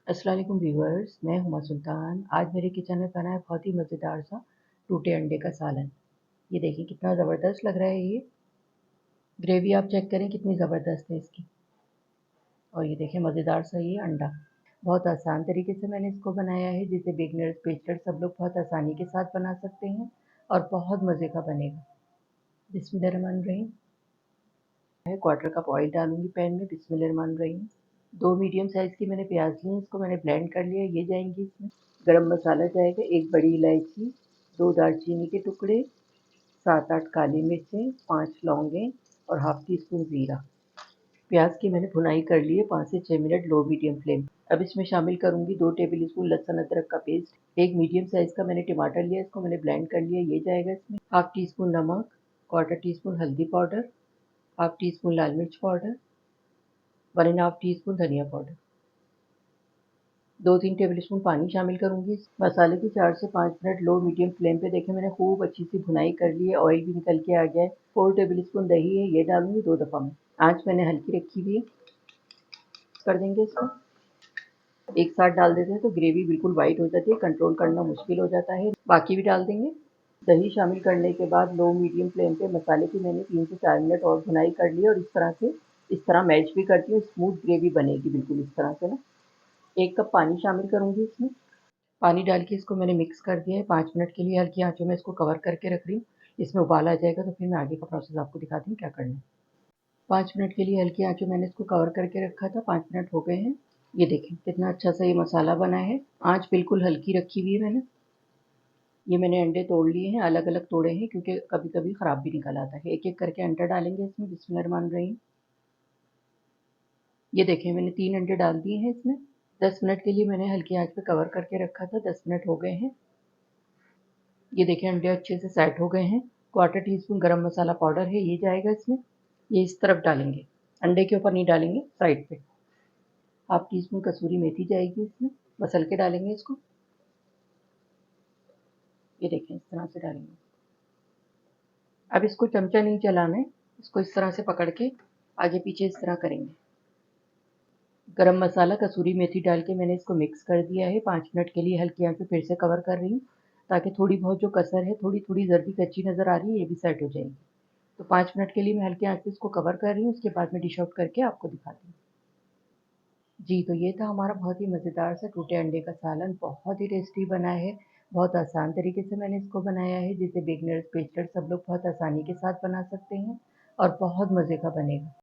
अस्सलाम वालेकुम व्यूअर्स, मैं हुमा सुल्तान। आज मेरे किचन में बना है बहुत ही मज़ेदार सा टूटे अंडे का सालन। ये देखिए कितना ज़बरदस्त लग रहा है ये। ग्रेवी आप चेक करें कितनी ज़बरदस्त है इसकी। और ये देखिए मज़ेदार सा ये अंडा। बहुत आसान तरीके से मैंने इसको बनाया है, जिसे बिगनर्स बेचलर्स सब लोग बहुत आसानी के साथ बना सकते हैं और बहुत मज़े का बनेगा। बिस्मिल्लाहिर्रहमानिर्रहीम। मैं क्वार्टर कप ऑयल डालूंगी पैन में। बिस्मिल्लाहिर्रहमानिर्रहीम। 2 मीडियम साइज़ की मैंने प्याज ली हैं, इसको मैंने ब्लेंड कर लिया। ये जाएंगी इसमें। गरम मसाला जाएगा, 1 बड़ी इलायची, 2 दालचीनी के टुकड़े, 7-8 काली मिर्चें, 5 लौंगें और हाफ टी स्पून ज़ीरा। प्याज की मैंने भुनाई कर ली है 5 से 6 मिनट लो मीडियम फ्लेम। अब इसमें शामिल करूंगी 2 टेबल स्पून लहसुन अदरक का पेस्ट। 1 मीडियम साइज़ का मैंने टमाटर लिया, इसको मैंने ब्लेंड कर लिया। ये जाएगा इसमें। हाफ टी स्पून नमक, क्वार्टर टी स्पून हल्दी पाउडर, हाफ टी स्पून लाल मिर्च पाउडर, 1 1/2 टी स्पून धनिया पाउडर, 2-3 टेबल स्पून पानी शामिल करूंगी। मसाले की 4 से 5 मिनट लो मीडियम फ्लेम पे देखें मैंने खूब अच्छी सी भुनाई कर ली है। ऑयल भी निकल के आ गया है। 4 टेबल स्पून दही है, ये डालूंगी 2 दफ़ा में। आँच मैंने हल्की रखी हुई है। कर देंगे इसको। एक साथ डाल देते हैं तो ग्रेवी बिल्कुल वाइट हो जाती है, कंट्रोल करना मुश्किल हो जाता है। बाकी भी डाल देंगे। दही शामिल करने के बाद लो मीडियम फ्लेम पे मसाले की मैंने 3 से 4 मिनट और भुनाई कर ली और इस तरह मैश भी करती हूँ। स्मूथ ग्रेवी बनेगी बिल्कुल इस तरह से ना। 1 कप पानी शामिल करूँगी इसमें। पानी डाल के इसको मैंने मिक्स कर दिया है। 5 मिनट के लिए हल्की आँचों में इसको कवर करके रख रही हूँ। इसमें उबाल आ जाएगा तो फिर मैं आगे का प्रोसेस आपको दिखाती हूँ क्या करना है। 5 मिनट के लिए हल्की आँचों मैंने इसको कवर करके रखा था। 5 मिनट हो गए हैं। ये देखें कितना अच्छा सा ये मसाला बना है। आँच बिल्कुल हल्की रखी हुई है मैंने। ये मैंने अंडे तोड़ लिए हैं, अलग-अलग तोड़े हैं क्योंकि कभी-कभी ख़राब भी निकल आता है। एक-एक करके अंडा डालेंगे इसमें। बिस्मिल्लाहिर्रहमानिर्रहीम। ये देखें मैंने 3 अंडे डाल दिए हैं इसमें। 10 मिनट के लिए मैंने हल्की आँच पे कवर करके रखा था। 10 मिनट हो गए हैं। ये देखें अंडे अच्छे से सेट हो गए हैं। क्वार्टर टी स्पून गरम मसाला पाउडर है, ये जाएगा इसमें। ये इस तरफ डालेंगे, अंडे के ऊपर नहीं डालेंगे, साइड पे। हाफ टी स्पून कसूरी मेथी जाएगी इसमें। मसल के डालेंगे इसको। ये देखें इस तरह से डालेंगे। अब इसको चमचा नहीं चलाना है, इसको इस तरह से पकड़ के आगे पीछे इस तरह करेंगे। गरम मसाला कसूरी मेथी डाल के मैंने इसको मिक्स कर दिया है। 5 मिनट के लिए हल्की आंच पे फिर से कवर कर रही हूँ ताकि थोड़ी बहुत जो कसर है, थोड़ी थोड़ी जर्दी कच्ची नज़र आ रही है, ये भी सेट हो जाएगी। तो 5 मिनट के लिए मैं हल्की आंच पे इसको कवर कर रही हूँ। उसके बाद मैं डिश आउट करके आपको दिखाती हूँ। जी, तो ये था हमारा बहुत ही मज़ेदार सा टूटे अंडे का सालन। बहुत ही टेस्टी बना है। बहुत आसान तरीके से मैंने इसको बनाया है, जिसे बिगनर्स बेचलर्स सब लोग बहुत आसानी के साथ बना सकते हैं और बहुत मज़े का बनेगा।